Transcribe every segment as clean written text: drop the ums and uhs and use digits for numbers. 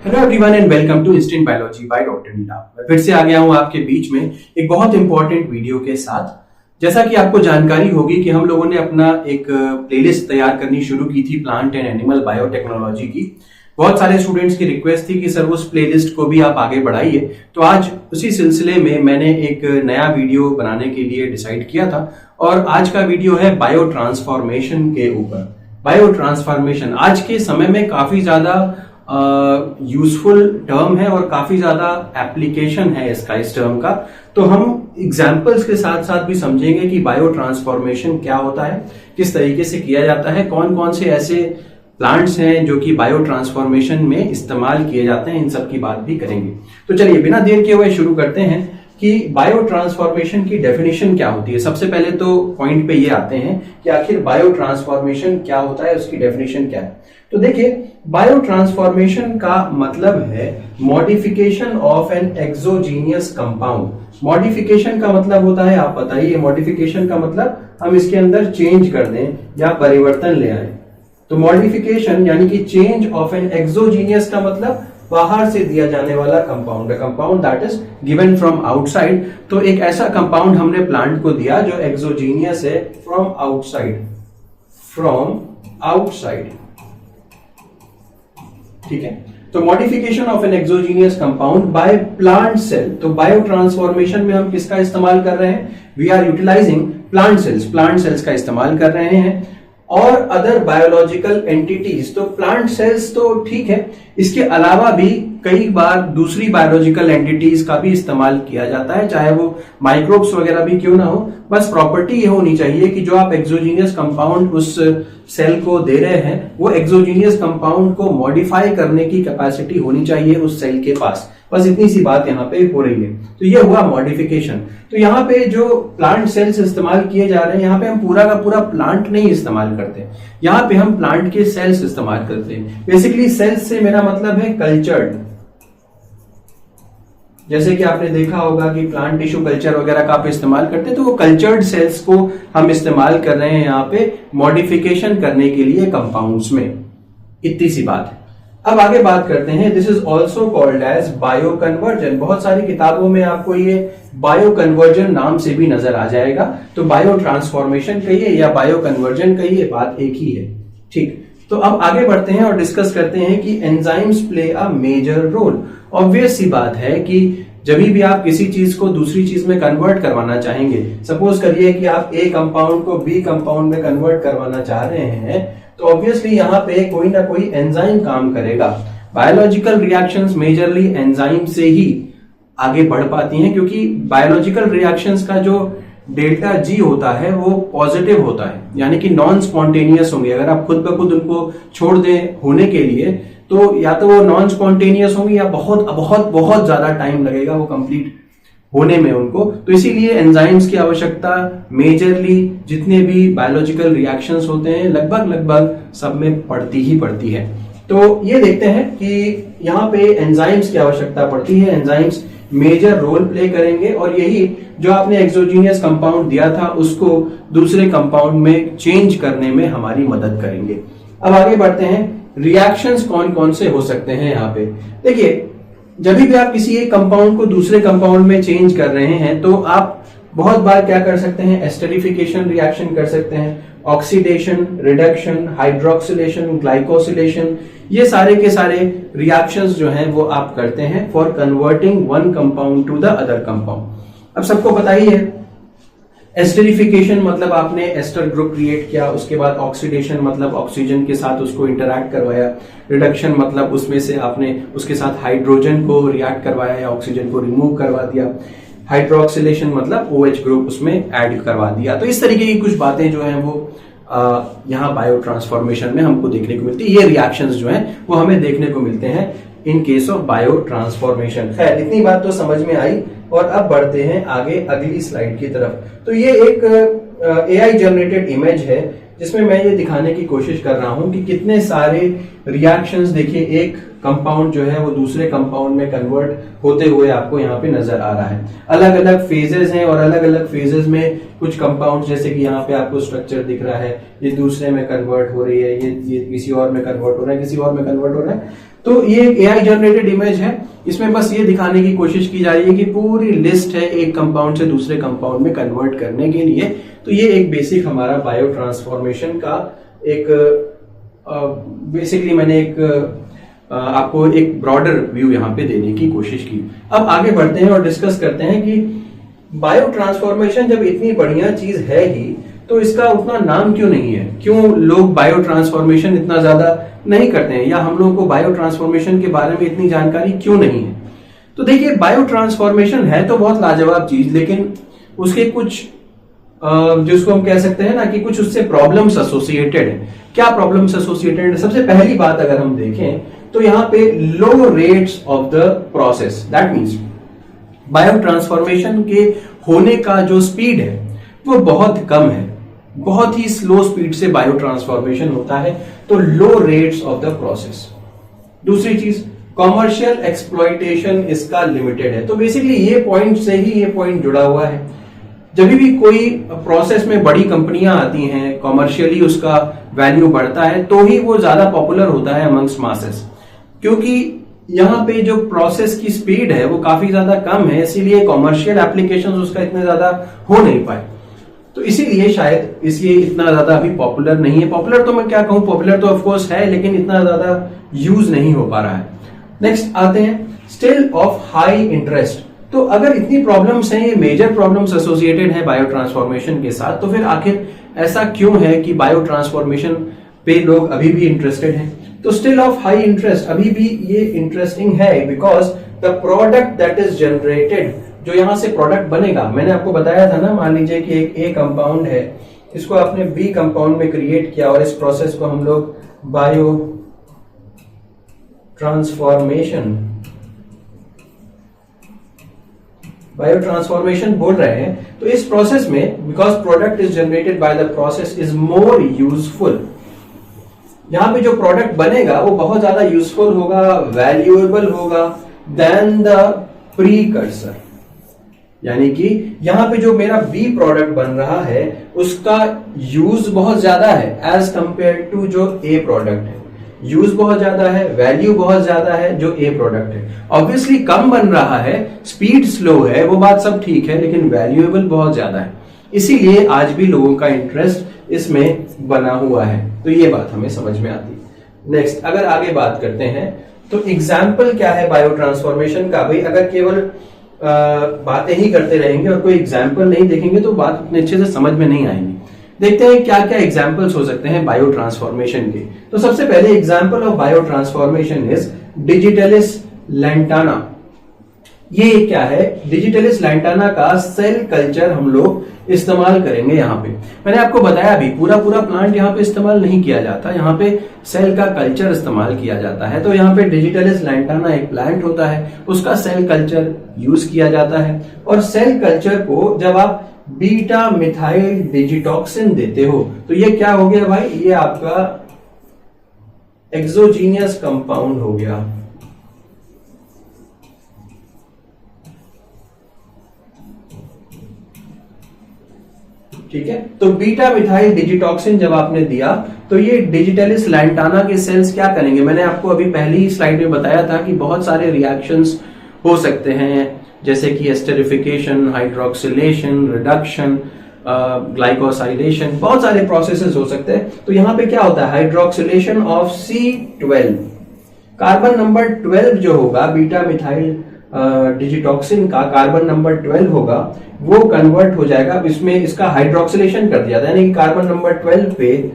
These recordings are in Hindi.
Hello everyone and welcome to instant biology by doctor Neela. मैं फिर से आ गया हूं आपके बीच में एक बहुत इंपॉर्टेंट वीडियो के साथ। जैसा कि आपको जानकारी होगी कि हम लोगों ने अपना एक प्लेलिस्ट तैयार करनी शुरू की थी प्लांट एंड एनिमल बायोटेक्नोलॉजी की। बहुत सारे स्टूडेंट्स की रिक्वेस्ट थी कि सर उस प्लेलिस्ट को भी आप आगे बढ़ाइए, तो आज उसी सिलसिले में मैंने एक नया वीडियो बनाने के लिए डिसाइड किया था और आज का वीडियो है बायो ट्रांसफॉर्मेशन के ऊपर। बायो ट्रांसफॉर्मेशन आज के समय में काफी ज्यादा यूजफुल टर्म है और काफी ज्यादा एप्लीकेशन है इसका, इस टर्म का। तो हम एग्जाम्पल्स के साथ साथ भी समझेंगे कि बायो ट्रांसफॉर्मेशन क्या होता है, किस तरीके से किया जाता है, कौन कौन से ऐसे प्लांट्स हैं जो कि बायो ट्रांसफॉर्मेशन में इस्तेमाल किए जाते हैं, इन सब की बात भी करेंगे। तो चलिए बिना देर किए हुए शुरू करते हैं कि बायो ट्रांसफॉर्मेशन की डेफिनेशन क्या होती है। सबसे पहले तो पॉइंट पे ये आते हैं कि आखिर बायो ट्रांसफॉर्मेशन क्या होता है, उसकी डेफिनेशन क्या है। तो देखिए, बायो ट्रांसफॉर्मेशन का मतलब है modification of an exogenous compound. Modification का मतलब होता है, आप बताइए, मॉडिफिकेशन का मतलब हम इसके अंदर चेंज कर दें या परिवर्तन ले आए। तो मॉडिफिकेशन यानी कि चेंज ऑफ एन एक्सोजीनियस का मतलब बाहर से दिया जाने वाला compound, compound that is given from outside. तो एक ऐसा कंपाउंड हमने प्लांट को दिया जो एक्सोजीनियस है, फ्रॉम आउटसाइड, फ्रॉम आउटसाइड, ठीक है। तो modification of an exogenous compound by plant cell. तो बायो ट्रांसफॉर्मेशन में हम किसका इस्तेमाल कर रहे हैं? We are utilizing plant cells का इस्तेमाल कर रहे हैं और अदर बायोलॉजिकल एंटिटीज। तो प्लांट सेल्स तो ठीक है, इसके अलावा भी कई बार दूसरी बायोलॉजिकल एंटिटीज का भी इस्तेमाल किया जाता है, चाहे वो माइक्रोब्स वगैरह भी क्यों ना हो। बस प्रॉपर्टी ये होनी चाहिए कि जो आप एक्सोजीनियस कंपाउंड उस सेल को दे रहे हैं, वो एक्सोजीनियस कंपाउंड को मॉडिफाई करने की कैपेसिटी होनी चाहिए उस सेल के पास। बस इतनी सी बात यहाँ पे हो रही है। तो ये हुआ मॉडिफिकेशन। तो यहाँ पे जो प्लांट सेल्स इस्तेमाल किए जा रहे हैं, यहाँ पे हम पूरा का पूरा प्लांट नहीं इस्तेमाल करते, यहाँ पे हम प्लांट के सेल्स इस्तेमाल करते हैं। बेसिकली सेल्स से मेरा मतलब है कल्चर्ड। जैसे कि आपने देखा होगा कि प्लांट टिश्यू कल्चर वगैरह का आप इस्तेमाल करते हैं, तो वो कल्चर्ड सेल्स को हम इस्तेमाल कर रहे हैं यहाँ पे मॉडिफिकेशन करने के लिए कंपाउंड्स में। इतनी सी बात है। अब आगे बात करते हैं, this is also called as bioconversion. बहुत सारी किताबों में आपको ये बायो कन्वर्जन नाम से भी नजर आ जाएगा। तो बायो ट्रांसफॉर्मेशन कहिए या बायो कन्वर्जन कहिए, बात एक ही है, ठीक। तो अब आगे बढ़ते हैं और डिस्कस करते हैं कि enzymes play a major role. Obvious सी बात है कि जब भी आप किसी चीज को दूसरी चीज में कन्वर्ट करवाना चाहेंगे, सपोज करिए कि आप ए कंपाउंड को बी कंपाउंड में कन्वर्ट करवाना चाह रहे हैं, तो ऑब्वियसली यहाँ पे कोई ना कोई एंजाइम काम करेगा। बायोलॉजिकल रिएक्शंस मेजरली एंजाइम से ही आगे बढ़ पाती हैं, क्योंकि बायोलॉजिकल रिएक्शंस का जो डेल्टा जी होता है वो पॉजिटिव होता है, यानी कि नॉन स्पॉन्टेनियस होंगे। अगर आप खुद ब खुद उनको छोड़ दें होने के लिए, तो या तो वो नॉन स्पॉन्टेनियस होंगे या बहुत बहुत बहुत ज्यादा टाइम लगेगा वो कंप्लीट होने में उनको। तो इसीलिए एंजाइम्स की आवश्यकता मेजरली जितने भी बायोलॉजिकल रिएक्शंस होते हैं लगभग सब में पड़ती ही पड़ती है। तो ये देखते हैं कि यहाँ पे एंजाइम्स की आवश्यकता पड़ती है, एंजाइम्स मेजर रोल प्ले करेंगे और यही जो आपने एक्सोजीनियस कंपाउंड दिया था उसको दूसरे कंपाउंड में चेंज करने में हमारी मदद करेंगे। अब आगे बढ़ते हैं, रिएक्शंस कौन कौन से हो सकते हैं यहाँ पे। देखिए, जब भी आप किसी एक कंपाउंड को दूसरे कंपाउंड में चेंज कर रहे हैं, तो आप बहुत बार क्या कर सकते हैं, एस्टरिफिकेशन रिएक्शन कर सकते हैं, ऑक्सीडेशन, रिडक्शन, हाइड्रोक्सिलेशन, ग्लाइकोसिलेशन, ये सारे के सारे रिएक्शंस जो हैं वो आप करते हैं for converting one compound to the other compound. अब सबको पता ही है, एस्टरिफिकेशन मतलब आपने एस्टर ग्रुप क्रिएट किया, उसके बाद ऑक्सीडेशन मतलब ऑक्सीजन के साथ उसको इंटरैक्ट करवाया, रिडक्शन मतलब उसमें से आपने उसके साथ हाइड्रोजन को रिएक्ट करवाया या ऑक्सीजन को रिमूव करवा दिया, हाइड्रोक्सिलेशन मतलब OH ग्रुप उसमें ऐड करवा दिया। तो इस तरीके की कुछ बातें जो हैं वो यहाँ बायो ट्रांसफॉर्मेशन में हमको देखने को मिलती है। ये रिएक्शंस जो हैं वो हमें देखने को मिलते हैं in case of bio transformation. खैर, इतनी बात तो समझ में आई और अब बढ़ते हैं आगे अगली स्लाइड की तरफ। तो ये एक AI जनरेटेड इमेज है जिसमें मैं ये दिखाने की कोशिश कर रहा हूं कि कितने सारे रिएक्शंस, देखिए, एक कंपाउंड जो है वो दूसरे कंपाउंड में कन्वर्ट होते हुए आपको यहाँ पे नजर आ रहा है। अलग अलग फेजेस हैं और अलग अलग फेजेस में कुछ कंपाउंड, जैसे कि यहाँ पे आपको स्ट्रक्चर दिख रहा है, ये दूसरे में कन्वर्ट हो रही है, ये किसी और में कन्वर्ट हो रहा है, किसी और में कन्वर्ट हो रहा है। तो ये एक एआई जनरेटेड इमेज है, इसमें बस ये दिखाने की कोशिश की जा रही है कि पूरी लिस्ट है एक कंपाउंड से दूसरे कंपाउंड में कन्वर्ट करने के लिए। तो ये एक बेसिक हमारा बायो ट्रांसफॉर्मेशन का एक बेसिकली मैंने एक आपको एक ब्रॉडर व्यू यहाँ पे देने की कोशिश की। अब आगे बढ़ते हैं और डिस्कस करते हैं कि बायो ट्रांसफॉर्मेशन जब इतनी बढ़िया चीज है ही तो इसका उतना नाम क्यों नहीं है, क्यों लोग बायो ट्रांसफॉर्मेशन इतना ज्यादा नहीं करते हैं, या हम लोगों को बायो ट्रांसफॉर्मेशन के बारे में इतनी जानकारी क्यों नहीं है। तो देखिए, बायो ट्रांसफॉर्मेशन है तो बहुत लाजवाब चीज, लेकिन उसके कुछ जिसको हम कह सकते हैं ना कि कुछ उससे प्रॉब्लम्स एसोसिएटेड है। क्या प्रॉब्लम्स एसोसिएटेड है? सबसे पहली बात अगर हम देखें तो यहाँ पे low rates of the process, that means bio transformation के होने का जो स्पीड है वो बहुत कम है, बहुत ही स्लो स्पीड से बायो ट्रांसफॉर्मेशन होता है, तो लो रेट्स ऑफ द प्रोसेस। दूसरी चीज, कॉमर्शियल एक्सप्लॉयटेशन इसका लिमिटेड है। तो बेसिकली ये पॉइंट से ही ये पॉइंट जुड़ा हुआ है। जब भी कोई प्रोसेस में बड़ी कंपनियां आती हैं, कॉमर्शियली उसका वैल्यू बढ़ता है, तो ही वो ज्यादा पॉपुलर होता है अमंग्स मासेस, क्योंकि यहाँ पे जो प्रोसेस की स्पीड है वो काफी ज्यादा कम है, इसीलिए कॉमर्शियल एप्लीकेशंस उसका इतने ज्यादा हो नहीं पाए। तो इसीलिए शायद इसलिए इतना ज्यादा अभी पॉपुलर नहीं है। पॉपुलर तो मैं क्या कहूं, पॉपुलर तो ऑफ कोर्स है, लेकिन इतना ज्यादा यूज नहीं हो पा रहा है। नेक्स्ट आते हैं, स्टिल ऑफ हाई इंटरेस्ट। तो अगर इतनी प्रॉब्लम्स हैं, ये मेजर प्रॉब्लम्स एसोसिएटेड है बायो ट्रांसफॉर्मेशन के साथ, तो फिर आखिर ऐसा क्यों है कि बायो ट्रांसफॉर्मेशन पे लोग अभी भी इंटरेस्टेड हैं? तो स्टिल ऑफ हाई इंटरेस्ट अभी भी ये इंटरेस्टिंग है, because the product that is generated, जो यहां से प्रोडक्ट बनेगा, मैंने आपको बताया था ना, मान लीजिए कि एक ए कंपाउंड है, इसको आपने बी कंपाउंड में क्रिएट किया और इस प्रोसेस को हम लोग बायो ट्रांसफॉर्मेशन बोल रहे हैं। तो इस प्रोसेस में, because product is generated by the process is more useful, यहां पे जो प्रोडक्ट बनेगा वो बहुत ज्यादा यूजफुल होगा, वैल्यूएबल होगा देन द प्रीकर्सर। यानी कि यहां पे जो मेरा बी प्रोडक्ट बन रहा है उसका यूज बहुत ज्यादा है एज कंपेयर टू जो ए प्रोडक्ट है। यूज बहुत ज्यादा है, वैल्यू बहुत ज्यादा है जो ए प्रोडक्ट है। ऑब्वियसली कम बन रहा है, स्पीड स्लो है, वो बात सब ठीक है, लेकिन वैल्यूएबल बहुत ज्यादा है, इसीलिए आज भी लोगों का इंटरेस्ट इसमें बना हुआ है। तो ये बात हमें समझ में आती है। नेक्स्ट अगर आगे बात करते हैं तो एग्जाम्पल क्या है बायो ट्रांसफॉर्मेशन का? भाई अगर केवल बातें ही करते रहेंगे और कोई एग्जाम्पल नहीं देखेंगे तो बात उतने अच्छे से समझ में नहीं आएंगी। देखते हैं क्या क्या एग्जाम्पल्स हो सकते हैं बायो ट्रांसफॉर्मेशन के। तो सबसे पहले example of bio transformation is digitalis lantana. ये क्या है? डिजिटलिस लैंटाना का सेल कल्चर हम लोग इस्तेमाल करेंगे यहाँ पे। मैंने आपको बताया भी पूरा प्लांट यहाँ पे इस्तेमाल नहीं किया जाता, यहाँ पे सेल का कल्चर इस्तेमाल किया जाता है। तो यहाँ पे डिजिटलिस लैंटाना एक प्लांट होता है, उसका सेल कल्चर यूज किया जाता है। और सेल कल्चर को जब आप बीटा मिथाइल डिजिटॉक्सिन देते हो तो ये क्या हो गया भाई? ये आपका एक्सोजीनियस कंपाउंड हो गया। ठीक है, तो बीटा मिथाइल डिजिटॉक्सिन जब आपने दिया तो ये डिजिटलिस लैंटाना के सेल्स क्या करेंगे? मैंने आपको अभी पहली ही स्लाइड में बताया था कि बहुत सारे रिएक्शंस हो सकते हैं, जैसे कि एस्टरिफिकेशन, हाइड्रोक्सिलेशन, रिडक्शन, ग्लाइकोसाइलेशन, बहुत सारे प्रोसेसेस हो सकते हैं। तो यहां पे क्या होता है? Hydroxylation of C12, carbon number 12 जो होगा बीटा मिथाइल डिजिटॉक्सिन का कार्बन नंबर 12 होगा, वो कन्वर्ट हो जाएगा। इसमें इसका हाइड्रोक्सिलेशन कर दिया था, यानी कि कार्बन नंबर 12 पे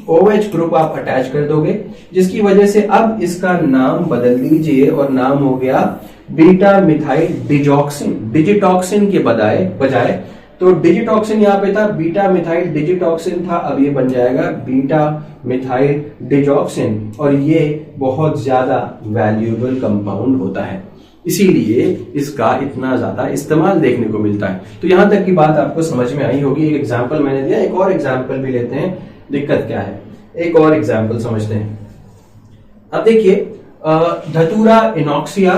OH ग्रुप आप अटैच कर दोगे, जिसकी वजह से अब इसका नाम बदल दीजिए और नाम हो गया बीटा मिथाइल डिजॉक्सिन। डिजिटॉक्सिन के बजाय तो डिजिटॉक्सिन यहाँ पे था, बीटा मिथाइल डिजिटॉक्सिन था, अब ये बन जाएगा बीटा मिथाइल डिजॉक्सिन। और ये बहुत ज्यादा वैल्यूएबल कंपाउंड होता है, इसीलिए इसका इतना ज्यादा इस्तेमाल देखने को मिलता है। तो यहां तक की बात आपको समझ में आई होगी। एक एग्जांपल मैंने दिया, एक और एग्जांपल भी लेते हैं, दिक्कत क्या है, एक और एग्जांपल समझते हैं। अब देखिए, धतूरा इनॉक्सिया,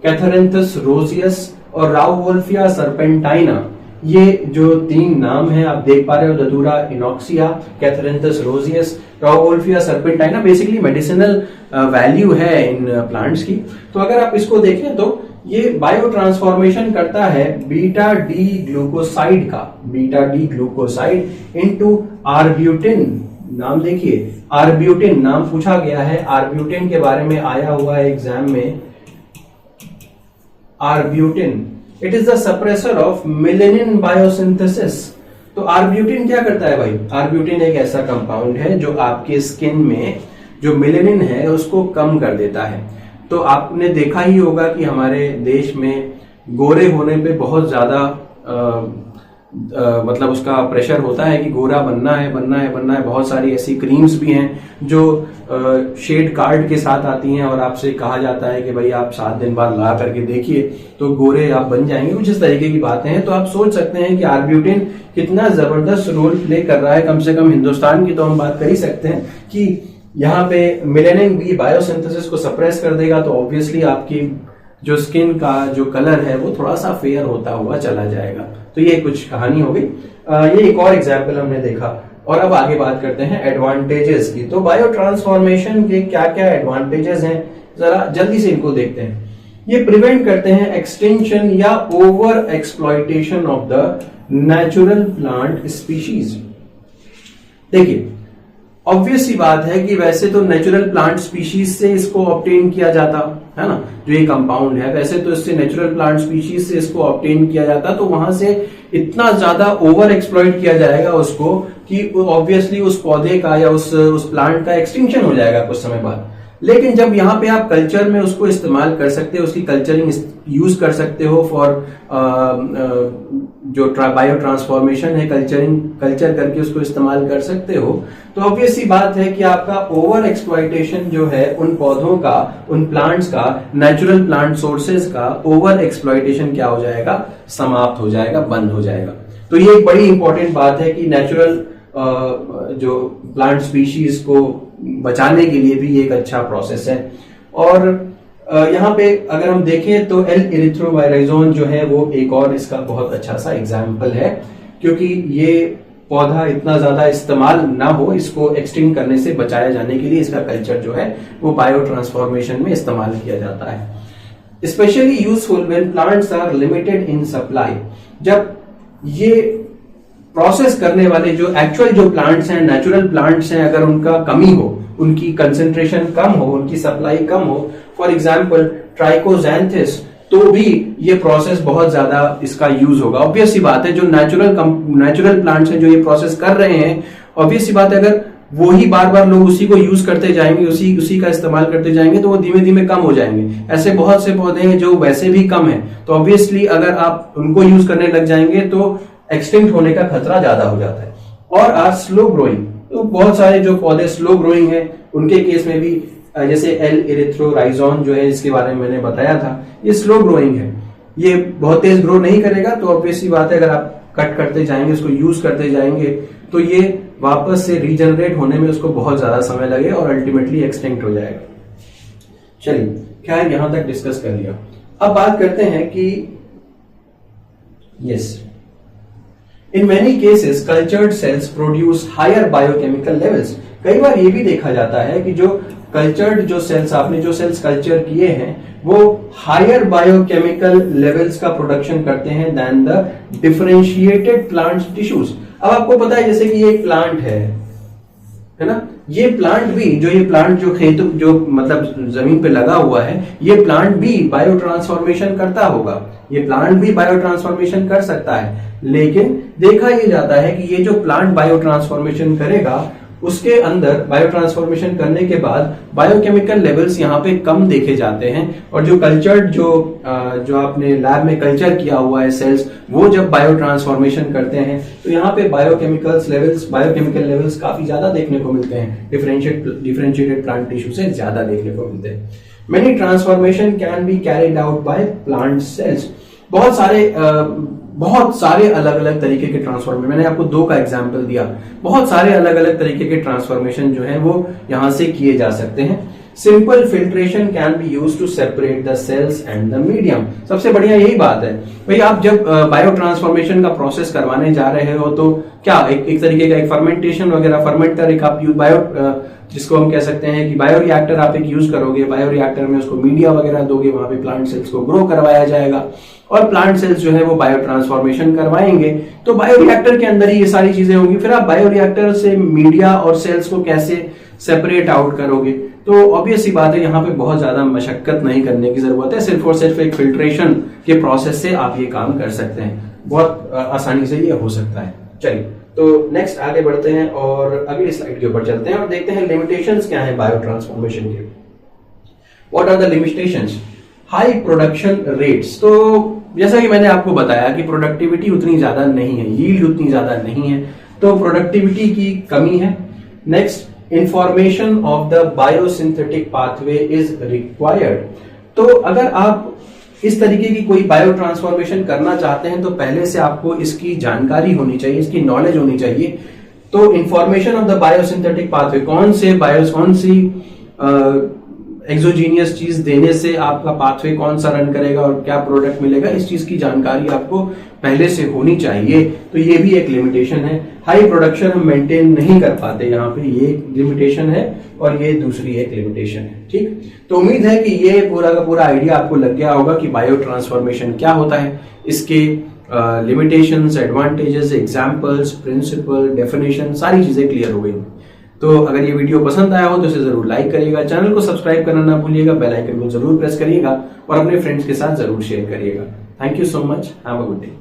कैथरिंथस रोजियस और राउवोल्फिया सर्पेंटाइना, ये जो 3 नाम है आप देख पा रहे हो, Datura innoxia, Catharanthus roseus, Rauvolfia serpentina, basically medicinal value है इन प्लांट्स की। तो अगर आप इसको देखें तो ये बायो ट्रांसफॉर्मेशन करता है बीटा डी ग्लूकोसाइड का, beta D glucoside into arbutin. नाम देखिए, आर्ब्यूटिन नाम पूछा गया है, आर्ब्यूटिन के बारे में आया हुआ है एग्जाम में। Arbutin it is the suppressor of melanin biosynthesis. तो आर्ब्यूटिन क्या करता है भाई? आर्ब्यूटिन एक ऐसा कंपाउंड है जो आपके स्किन में जो मेलेनिन है उसको कम कर देता है। तो आपने देखा ही होगा कि हमारे देश में गोरे होने पे बहुत ज्यादा मतलब उसका प्रेशर होता है कि गोरा बनना है, बनना है, बनना है। बहुत सारी ऐसी क्रीम्स भी हैं जो शेड कार्ड के साथ आती हैं और आपसे कहा जाता है कि भाई आप 7 दिन बाद लगा करके देखिए तो गोरे आप बन जाएंगे। कुछ इस तरीके की बातें हैं। तो आप सोच सकते हैं कि आर्ब्यूटिन कितना जबरदस्त रोल प्ले कर रहा है। कम से कम हिंदुस्तान की तो हम बात कर ही सकते हैं कि यहाँ पे मेलेनिन बी बायोसिंथेसिस को सप्रेस कर देगा, तो ऑब्वियसली आपकी जो स्किन का जो कलर है वो थोड़ा सा फेयर होता हुआ चला जाएगा। तो ये कुछ कहानी हो गई। ये एक और एग्जाम्पल हमने देखा। और अब आगे बात करते हैं एडवांटेजेस की। तो बायो ट्रांसफॉर्मेशन के क्या क्या एडवांटेजेस हैं, जरा जल्दी से इनको देखते हैं। ये प्रिवेंट करते हैं एक्सटिंक्शन या over exploitation of the natural plant species. देखिए, ऑब्वियस सी बात है कि वैसे तो नेचुरल प्लांट स्पीशीज से इसको ऑब्टेन किया जाता है ना, जो ये कंपाउंड है, वैसे तो इससे नेचुरल प्लांट स्पीशीज से इसको ऑब्टेन किया जाता, तो वहां से इतना ज्यादा ओवर एक्सप्लॉइट किया जाएगा उसको कि ऑब्वियसली उस पौधे का या उस प्लांट का एक्सटिंक्शन हो जाएगा कुछ समय बाद। लेकिन जब यहाँ पे आप कल्चर में उसको इस्तेमाल कर सकते हो, उसकी कल्चरिंग यूज कर सकते हो फॉर जो बायो ट्रांसफॉर्मेशन है, कल्चर करके उसको इस्तेमाल कर सकते हो, तो ऑब्वियस सी बात है कि आपका ओवर एक्सप्लॉइटेशन जो है उन पौधों का, उन प्लांट्स का, नेचुरल प्लांट सोर्सेज का ओवर एक्सप्लॉइटेशन क्या हो जाएगा? समाप्त हो जाएगा, बंद हो जाएगा। तो ये एक बड़ी इंपॉर्टेंट बात है कि नेचुरल जो प्लांट स्पीशीज को बचाने के लिए भी एक अच्छा प्रोसेस है। और यहाँ पे अगर हम देखें तो एल इरिथ्रोवायराइजोन जो है वो एक और इसका बहुत अच्छा सा एग्जाम्पल है, क्योंकि ये पौधा इतना ज्यादा इस्तेमाल ना हो, इसको एक्सटिंक्ट करने से बचाया जाने के लिए इसका कल्चर जो है वो बायो ट्रांसफॉर्मेशन में इस्तेमाल किया जाता है। Specially useful when plants are limited in supply. जब ये प्रोसेस करने वाले जो एक्चुअल जो प्लांट्स हैं, नेचुरल प्लांट्स हैं, अगर उनका कमी हो, उनकी कंसेंट्रेशन कम हो, उनकी सप्लाई कम हो, फॉर एग्जांपल ट्राइकोजैंथिस, तो भी ये प्रोसेस बहुत ज्यादा इसका यूज होगा। ऑब्वियस सी बात है, जो नेचुरल प्लांट्स हैं जो ये प्रोसेस कर रहे हैं, ऑब्वियस सी बात है अगर वो ही बार बार लोग उसी को यूज करते जाएंगे, उसी का इस्तेमाल करते जाएंगे, तो वो धीमे धीमे कम हो जाएंगे। ऐसे बहुत से पौधे हैं जो वैसे भी कम है, तो ऑब्वियसली अगर आप उनको यूज करने लग जाएंगे तो एक्सटिंक्ट होने का खतरा ज्यादा हो जाता है। और आर स्लो ग्रोइंग, तो बहुत सारे जो पौधे स्लो ग्रोइंग हैं उनके केस में भी, जैसे एल इरिथ्रोराइजोन जो है, इसके बारे में मैंने बताया था, ये स्लो ग्रोइंग है, ये बहुत तेज ग्रो नहीं करेगा। तो ऑब्वियसली बात है अगर आप कट करते जाएंगे, उसको यूज करते जाएंगे, तो ये वापस से रीजनरेट होने में उसको बहुत ज्यादा समय लगेगा और अल्टीमेटली एक्सटिंक्ट हो जाएगा। चलिए, खैर यहां तक डिस्कस कर लिया। अब बात करते हैं कि yes, In many cases, cultured cells produce higher biochemical levels. कई बार ये भी देखा जाता है कि जो कल्चर्ड जो सेल्स, आपने जो सेल्स कल्चर किए हैं, वो हायर बायोकेमिकल लेवल्स का प्रोडक्शन करते हैं then the differentiated plant tissues. अब आपको पता है जैसे कि ये एक प्लांट है ना, ये प्लांट भी, ये प्लांट जो खेत जो मतलब जमीन पे लगा हुआ है, ये प्लांट भी बायो ट्रांसफॉर्मेशन करता होगा, ये प्लांट भी बायो ट्रांसफॉर्मेशन कर सकता है। लेकिन देखा यह जाता है कि ये जो प्लांट बायो ट्रांसफॉर्मेशन करेगा, उसके अंदर बायो ट्रांसफॉर्मेशन करने के बाद बायोकेमिकल लेवल्स यहाँ पे कम देखे जाते हैं। और जो कल्चर्ड जो आपने लैब में कल्चर किया हुआ है सेल्स, वो जब बायो ट्रांसफॉर्मेशन करते हैं तो यहाँ पे बायोकेमिकल लेवल्स काफी ज्यादा देखने को मिलते हैं, डिफरेंशिएटेड प्लांट टिश्यू से ज्यादा देखने को मिलते हैं। Many transformation can be carried out by plant cells. बहुत सारे अलग अलग तरीके के ट्रांसफॉर्मेशन, मैंने आपको 2 का एग्जांपल दिया, बहुत सारे अलग अलग तरीके के ट्रांसफॉर्मेशन जो है वो यहां से किए जा सकते हैं। Simple filtration can be use to separate the cells and the medium. सबसे बढ़िया यही बात है भाई, आप जब बायो ट्रांसफॉर्मेशन का प्रोसेस करवाने जा रहे हो तो क्या एक तरीके का एक फर्मेंटेशन वगैरह, फर्मेंटर एक आप बायो जिसको हम कह सकते हैं कि बायो रिएक्टर आप एक यूज करोगे, बायो रिएक्टर में उसको मीडिया वगैरह दोगे, वहां पे प्लांट सेल्स को ग्रो करवाया जाएगा और प्लांट सेल्स जो है वो बायो ट्रांसफॉर्मेशन करवाएंगे। तो बायो रिएक्टर के अंदर ही ये सारी चीजें होंगी। फिर आप बायो रिएक्टर से मीडिया और सेल्स को कैसे सेपरेट आउट करोगे? तो ऑब्वियस सी बात है, यहाँ पे बहुत ज्यादा मशक्कत नहीं करने की जरूरत है, सिर्फ और सिर्फ एक फिल्ट्रेशन के प्रोसेस से आप ये काम कर सकते हैं, बहुत आसानी से ये हो सकता है। चलिए तो नेक्स्ट आगे बढ़ते हैं और अगली स्लाइड के ऊपर चलते हैं और देखते हैं लिमिटेशंस क्या है बायो ट्रांसफॉर्मेशन के। What are the limitations? High production rates. तो जैसा कि मैंने आपको बताया कि प्रोडक्टिविटी उतनी ज्यादा नहीं है, यील्ड उतनी ज्यादा नहीं है, तो प्रोडक्टिविटी की कमी है। Next, information of the biosynthetic pathway is required. तो अगर आप इस तरीके की कोई बायो ट्रांसफॉर्मेशन करना चाहते हैं तो पहले से आपको इसकी जानकारी होनी चाहिए, इसकी नॉलेज होनी चाहिए। तो information of the biosynthetic pathway, कौन सी एक्सोजीनियस चीज देने से आपका पाथवे कौन सा रन करेगा और क्या प्रोडक्ट मिलेगा, इस चीज की जानकारी आपको पहले से होनी चाहिए। तो ये भी एक लिमिटेशन है। हाई प्रोडक्शन हम मेंटेन नहीं कर पाते, यहाँ पे ये लिमिटेशन है और ये दूसरी एक लिमिटेशन है। ठीक, तो उम्मीद है कि ये पूरा का पूरा आइडिया आपको लग गया होगा कि बायो ट्रांसफॉर्मेशन क्या होता है, इसके limitations, advantages, examples, principle, definition, सारी चीजें क्लियर हो गई। तो अगर ये वीडियो पसंद आया हो तो इसे जरूर लाइक करिएगा, चैनल को सब्सक्राइब करना ना भूलिएगा, बेल आइकन को जरूर प्रेस करिएगा और अपने फ्रेंड्स के साथ जरूर शेयर करिएगा। Thank you so much, have a good day.